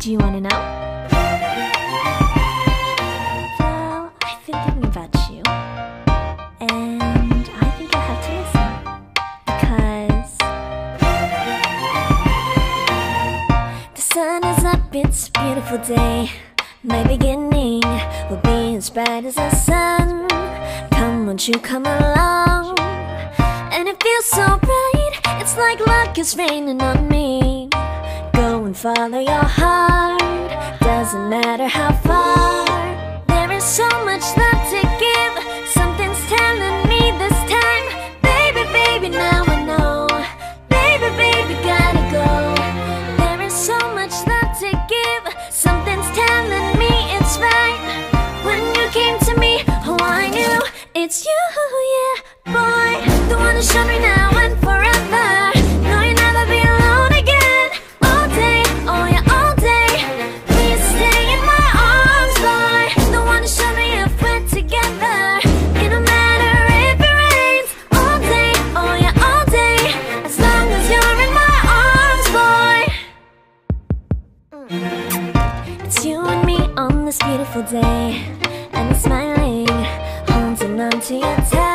Do you wanna know? Well, I've been thinking about you, and I think I have to listen. Because the sun is up, it's a beautiful day. My beginning will be as bright as the sun. Come, won't you come along? And it feels so bright, it's like luck is raining on me. Go and follow your heart, doesn't matter how far. There is so much love to give, something's telling me this time. Baby, baby, now I know. Baby, baby, gotta go. There is so much love to give, something's telling me it's right. When you came to me, oh I knew it's you, yeah, boy. The one who showed me now and forever. No, you'll never be alone again. All day, oh yeah, all day. Please stay in my arms, boy. The one who showed me if we're together. It don't matter if it rains. All day, oh yeah, all day. As long as you're in my arms, boy. It's you and me on this beautiful day, and I'm smiling, holding on to your tail.